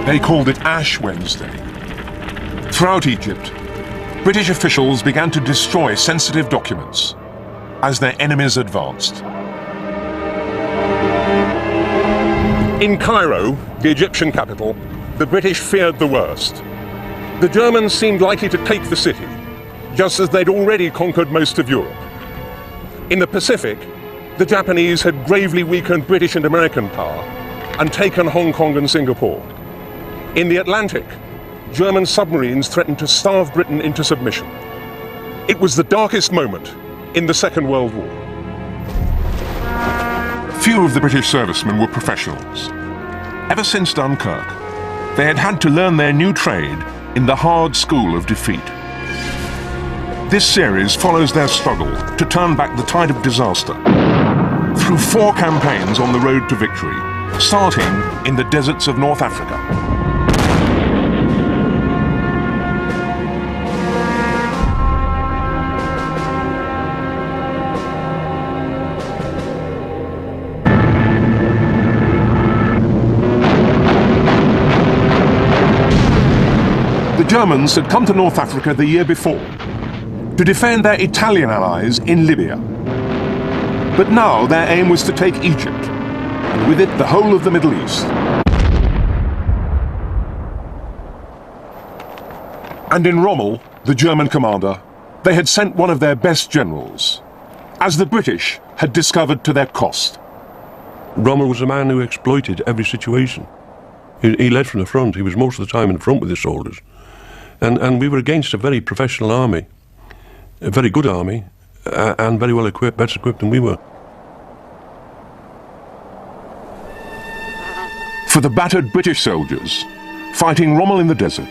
They called it Ash Wednesday. Throughout Egypt, British officials began to destroy sensitive documents as their enemies advanced. In Cairo, the Egyptian capital, the British feared the worst. The Germans seemed likely to take the city, just as they'd already conquered most of Europe. In the Pacific, the Japanese had gravely weakened British and American power and taken Hong Kong and Singapore. In the Atlantic, German submarines threatened to starve Britain into submission. It was the darkest moment in the Second World War. Few of the British servicemen were professionals. Ever since Dunkirk, they had had to learn their new trade in the hard school of defeat. This series follows their struggle to turn back the tide of disaster through 4 campaigns on the road to victory, starting in the deserts of North Africa. The Germans had come to North Africa the year before to defend their Italian allies in Libya. But now their aim was to take Egypt, and with it the whole of the Middle East. And in Rommel, the German commander, they had sent one of their best generals, as the British had discovered to their cost. Rommel was a man who exploited every situation. He led from the front. He was most of the time in front with his soldiers. And we were against a very professional army, a very good army, and very well equipped, better equipped than we were. For the battered British soldiers, fighting Rommel in the desert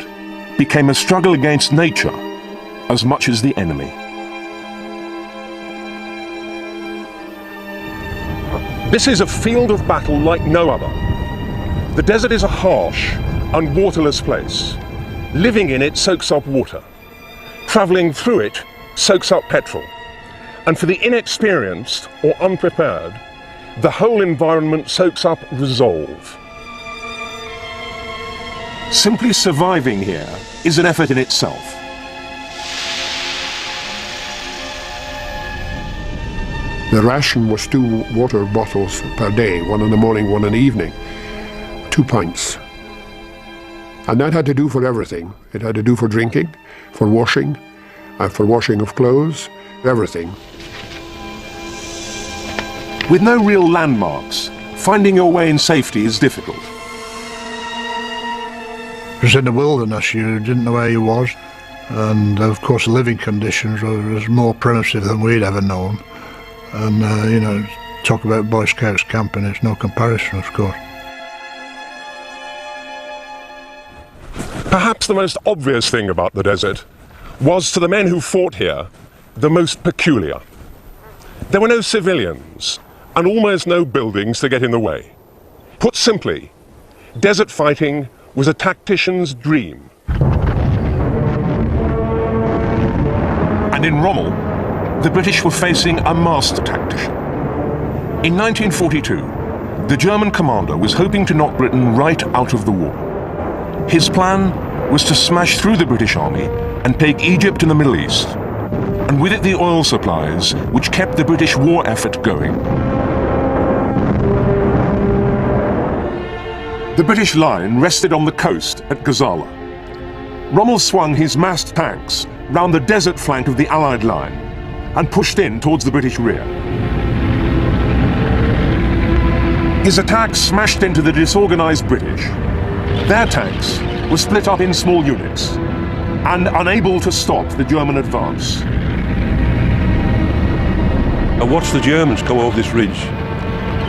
became a struggle against nature as much as the enemy. This is a field of battle like no other. The desert is a harsh and waterless place. Living in it soaks up water. Travelling through it soaks up petrol. And for the inexperienced or unprepared, the whole environment soaks up resolve. Simply surviving here is an effort in itself. The ration was 2 water bottles per day, 1 in the morning, 1 in the evening, 2 pints. And that had to do for everything. It had to do for drinking, for washing of clothes, everything. With no real landmarks, finding your way in safety is difficult. It was in the wilderness, you didn't know where you was, and of course the living conditions was more primitive than we'd ever known. And you know, talk about Boy Scouts camping, it's no comparison, of course. Perhaps the most obvious thing about the desert was, to the men who fought here, the most peculiar. There were no civilians and almost no buildings to get in the way. Put simply, desert fighting was a tactician's dream. And in Rommel, the British were facing a master tactician. In 1942, the German commander was hoping to knock Britain right out of the war. His plan was to smash through the British army and take Egypt and the Middle East, and with it the oil supplies which kept the British war effort going. The British line rested on the coast at Gazala. Rommel swung his massed tanks round the desert flank of the Allied line and pushed in towards the British rear. His attacks smashed into the disorganized British. Their tanks were split up in small units and unable to stop the German advance. I watched the Germans come over this ridge.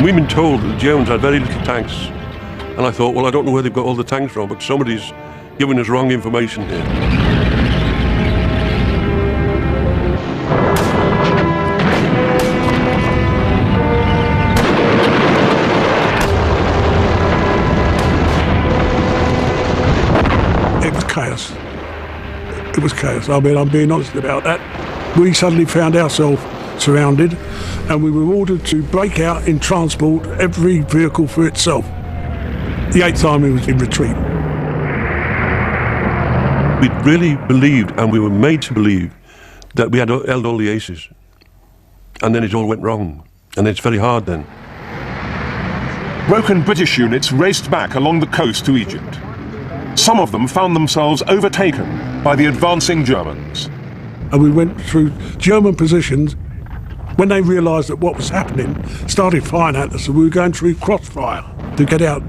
We've been told that the Germans had very little tanks. And I thought, well, I don't know where they've got all the tanks from, but somebody's giving us wrong information here. It was chaos. It was chaos. I mean, I'm being honest about that. We suddenly found ourselves surrounded, and we were ordered to break out in transport, every vehicle for itself. The 8th Army was in retreat. We really believed, and we were made to believe, that we had held all the aces. And then it all went wrong. And it's very hard then. Broken British units raced back along the coast to Egypt. Some of them found themselves overtaken by the advancing Germans. And we went through German positions. When they realised that what was happening, started firing at us, and we were going through crossfire to get out.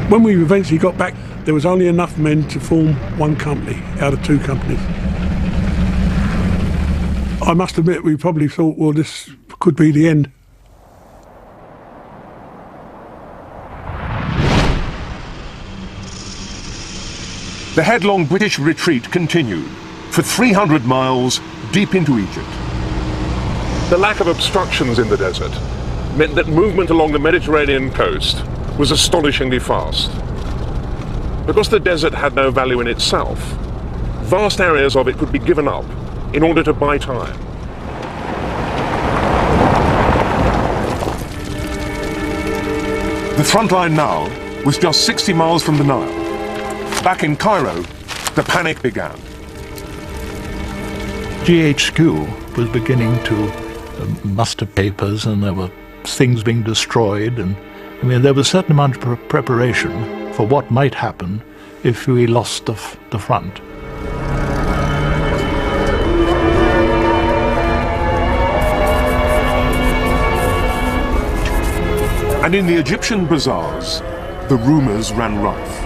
When we eventually got back, there was only enough men to form one company out of two companies. I must admit, we probably thought, well, this could be the end. The headlong British retreat continued for 300 miles deep into Egypt. The lack of obstructions in the desert meant that movement along the Mediterranean coast was astonishingly fast. Because the desert had no value in itself, vast areas of it could be given up in order to buy time. The front line now was just 60 miles from the Nile. Back in Cairo, the panic began. GHQ was beginning to muster papers, and there were things being destroyed, and I mean, there was a certain amount of preparation for what might happen if we lost the front. And in the Egyptian bazaars, the rumours ran rife.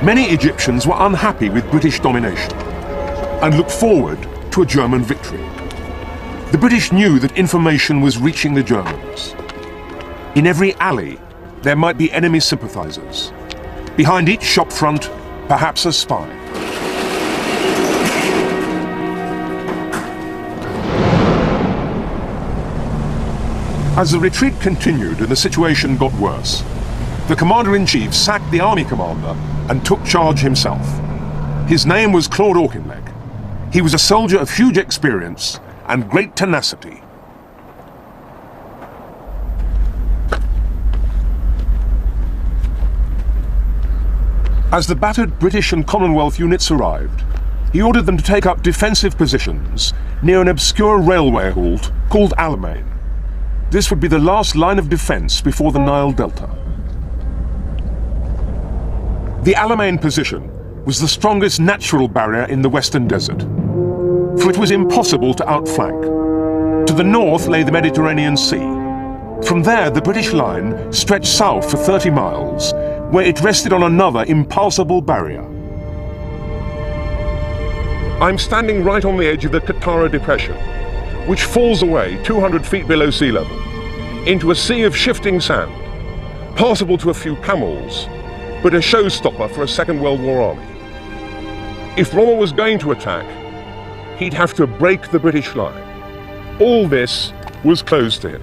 Many Egyptians were unhappy with British domination and looked forward to a German victory. The British knew that information was reaching the Germans. In every alley, there might be enemy sympathisers. Behind each shop front, perhaps a spy. As the retreat continued and the situation got worse, the Commander-in-Chief sacked the army commander and took charge himself. His name was Claude Auchinleck. He was a soldier of huge experience and great tenacity. As the battered British and Commonwealth units arrived, he ordered them to take up defensive positions near an obscure railway halt called Alamein. This would be the last line of defense before the Nile Delta. The Alamein position was the strongest natural barrier in the Western Desert, for it was impossible to outflank. To the north lay the Mediterranean Sea. From there, the British line stretched south for 30 miles, where it rested on another impassable barrier. I'm standing right on the edge of the Qattara Depression, which falls away 200 feet below sea level, into a sea of shifting sand, passable to a few camels, but a showstopper for a Second World War army. If Rommel was going to attack, he'd have to break the British line. All this was closed to him.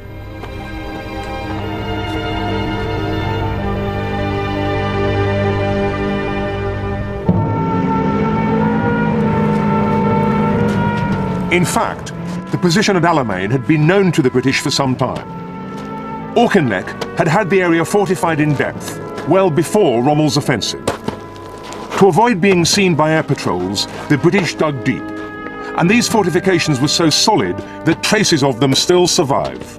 In fact, the position at Alamein had been known to the British for some time. Auchinleck had had the area fortified in depth, well before Rommel's offensive. To avoid being seen by air patrols, the British dug deep, and these fortifications were so solid that traces of them still survive.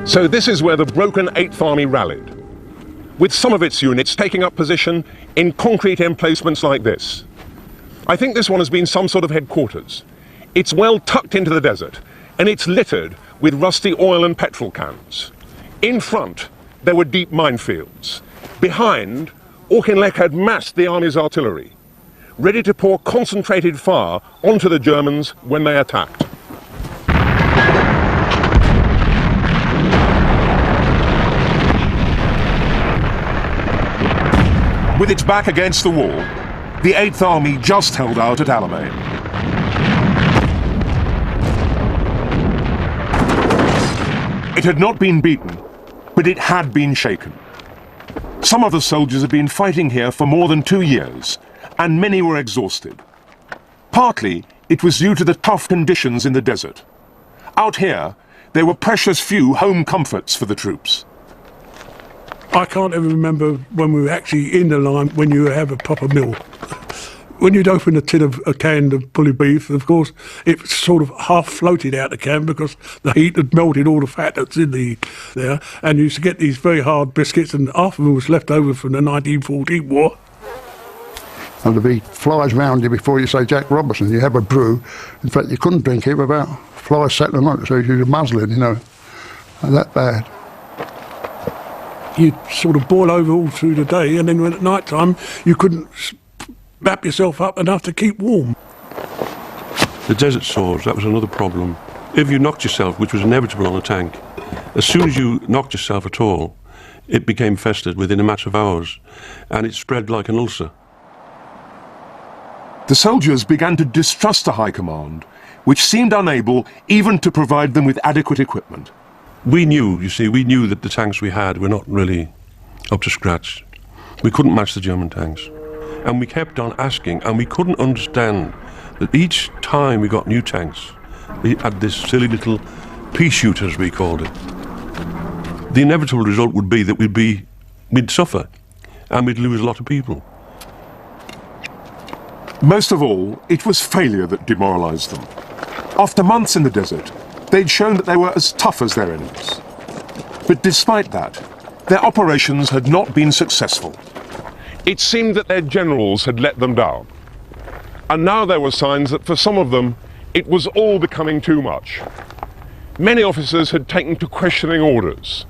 So this is where the broken 8th Army rallied, with some of its units taking up position in concrete emplacements like this. I think this one has been some sort of headquarters. It's well tucked into the desert, and it's littered with rusty oil and petrol cans. In front, there were deep minefields. Behind, Auchinleck had massed the army's artillery, ready to pour concentrated fire onto the Germans when they attacked. With its back against the wall, the 8th Army just held out at Alamein. It had not been beaten, but it had been shaken. Some of the soldiers had been fighting here for more than 2 years, and many were exhausted. Partly, it was due to the tough conditions in the desert. Out here, there were precious few home comforts for the troops. I can't ever remember when we were actually in the line when you have a proper meal. When you'd open a can of bully beef, of course, it sort of half floated out the can because the heat had melted all the fat that's in there. And you used to get these very hard biscuits, and half of them was left over from the 1914 war. And there'd be flies round you before you say Jack Robinson. You have a brew. In fact, you couldn't drink it without flies settling on it, so you're muzzling, you know. That bad. You'd sort of boil over all through the day, and then when at night time you couldn't wrap yourself up enough to keep warm. The desert sores, that was another problem. If you knocked yourself, which was inevitable on a tank, as soon as you knocked yourself at all, it became festered within a matter of hours, and it spread like an ulcer. The soldiers began to distrust the High Command, which seemed unable even to provide them with adequate equipment. We knew, you see, we knew that the tanks we had were not really up to scratch. We couldn't match the German tanks. And we kept on asking, and we couldn't understand that each time we got new tanks, we had this silly little pea shooters, we called it. The inevitable result would be that we'd suffer, and we'd lose a lot of people. Most of all, it was failure that demoralized them. After months in the desert, they'd shown that they were as tough as their enemies. But despite that, their operations had not been successful. It seemed that their generals had let them down. And now there were signs that for some of them, it was all becoming too much. Many officers had taken to questioning orders.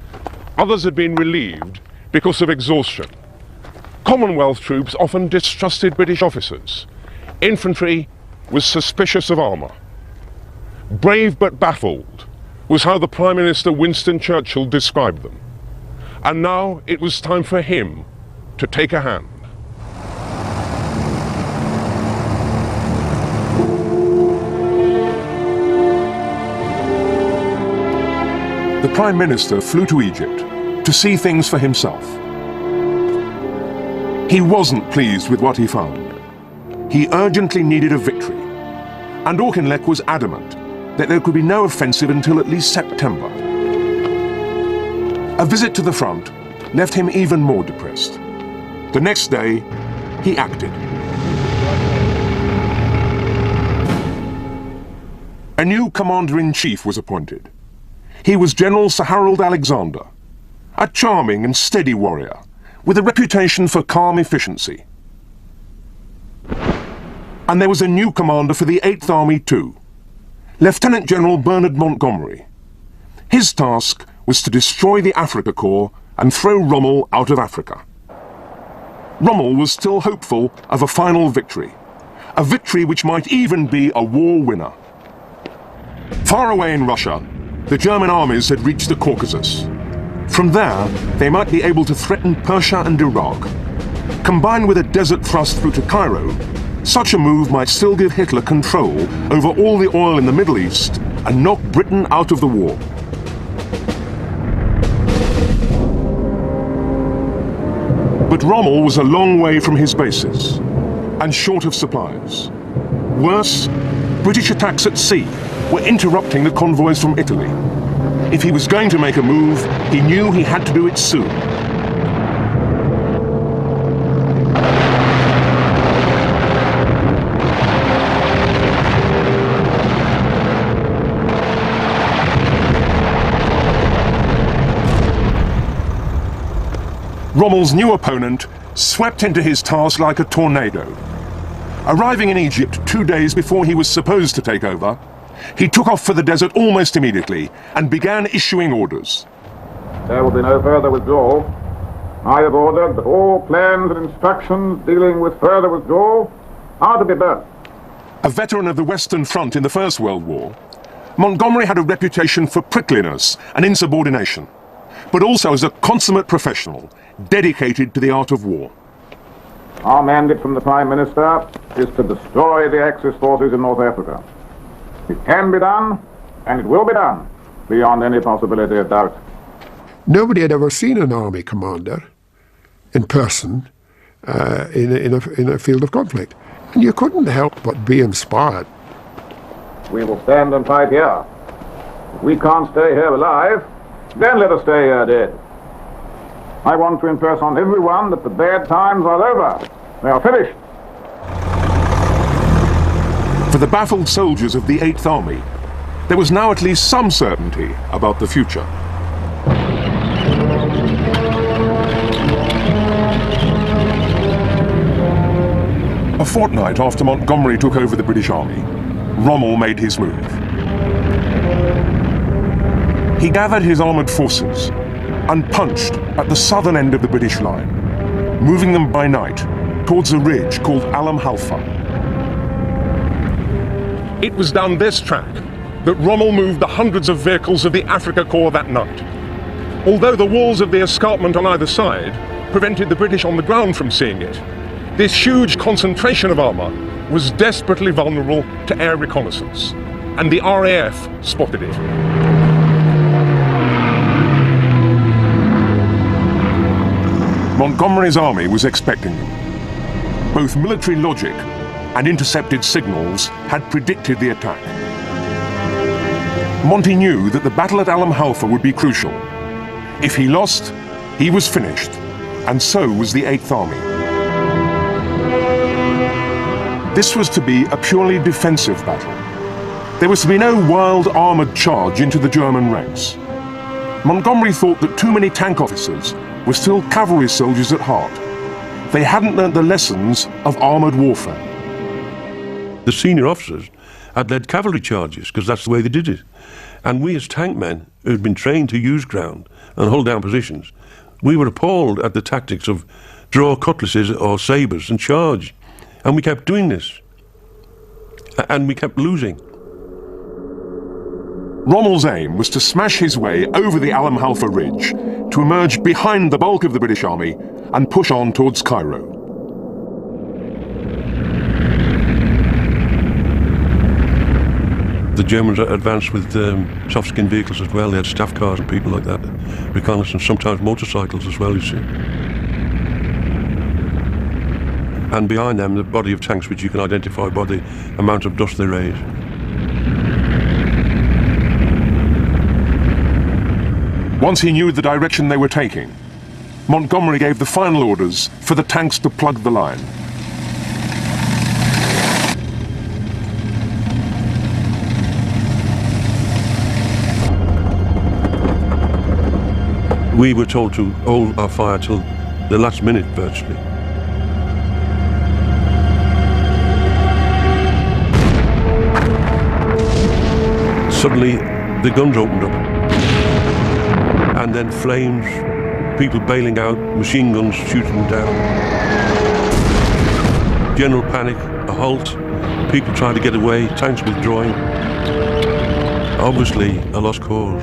Others had been relieved because of exhaustion. Commonwealth troops often distrusted British officers. Infantry was suspicious of armour. Brave but baffled was how the Prime Minister Winston Churchill described them. And now it was time for him to take a hand. The Prime Minister flew to Egypt to see things for himself. He wasn't pleased with what he found. He urgently needed a victory, and Auchinleck was adamant that there could be no offensive until at least September. A visit to the front left him even more depressed. The next day, he acted. A new commander-in-chief was appointed. He was General Sir Harold Alexander, a charming and steady warrior, with a reputation for calm efficiency. And there was a new commander for the 8th Army too, Lieutenant General Bernard Montgomery. His task was to destroy the Afrika Korps and throw Rommel out of Africa. Rommel was still hopeful of a final victory, a victory which might even be a war winner. Far away in Russia, the German armies had reached the Caucasus. From there, they might be able to threaten Persia and Iraq. Combined with a desert thrust through to Cairo, such a move might still give Hitler control over all the oil in the Middle East and knock Britain out of the war. But Rommel was a long way from his bases and short of supplies. Worse, British attacks at sea were interrupting the convoys from Italy. If he was going to make a move, he knew he had to do it soon. Rommel's new opponent swept into his task like a tornado. Arriving in Egypt 2 days before he was supposed to take over, he took off for the desert almost immediately and began issuing orders. There will be no further withdrawal. I have ordered that all plans and instructions dealing with further withdrawal are to be burnt. A veteran of the Western Front in the First World War, Montgomery had a reputation for prickliness and insubordination, but also as a consummate professional, dedicated to the art of war. Our mandate from the Prime Minister is to destroy the Axis forces in North Africa. It can be done, and it will be done, beyond any possibility of doubt. Nobody had ever seen an army commander in person in a field of conflict. And you couldn't help but be inspired. We will stand and fight here. If we can't stay here alive, then let us stay here dead. I want to impress on everyone that the bad times are over. They are finished. For the baffled soldiers of the 8th Army, there was now at least some certainty about the future. A fortnight after Montgomery took over the British Army, Rommel made his move. He gathered his armoured forces and punched at the southern end of the British line, moving them by night towards a ridge called Alam Halfa. It was down this track that Rommel moved the hundreds of vehicles of the Afrika Korps that night. Although the walls of the escarpment on either side prevented the British on the ground from seeing it, this huge concentration of armour was desperately vulnerable to air reconnaissance, and the RAF spotted it. Montgomery's army was expecting them. Both military logic and intercepted signals had predicted the attack. Monty knew that the battle at Alam Halfa would be crucial. If he lost, he was finished, and so was the 8th Army. This was to be a purely defensive battle. There was to be no wild armoured charge into the German ranks. Montgomery thought that too many tank officers were still cavalry soldiers at heart. They hadn't learnt the lessons of armoured warfare. The senior officers had led cavalry charges because that's the way they did it. And we as tank men, who had been trained to use ground and hold down positions, we were appalled at the tactics of draw cutlasses or sabres and charge. And we kept doing this. And we kept losing. Rommel's aim was to smash his way over the Alam Halfa ridge, to emerge behind the bulk of the British Army and push on towards Cairo. The Germans advanced with soft-skin vehicles as well. They had staff cars and people like that, reconnaissance, sometimes motorcycles as well, you see. And behind them, the body of tanks, which you can identify by the amount of dust they raise. Once he knew the direction they were taking, Montgomery gave the final orders for the tanks to plug the line. We were told to hold our fire till the last minute, virtually. Suddenly, the guns opened up. And then flames, people bailing out, machine guns shooting down. General panic, a halt, people trying to get away, tanks withdrawing. Obviously, a lost cause.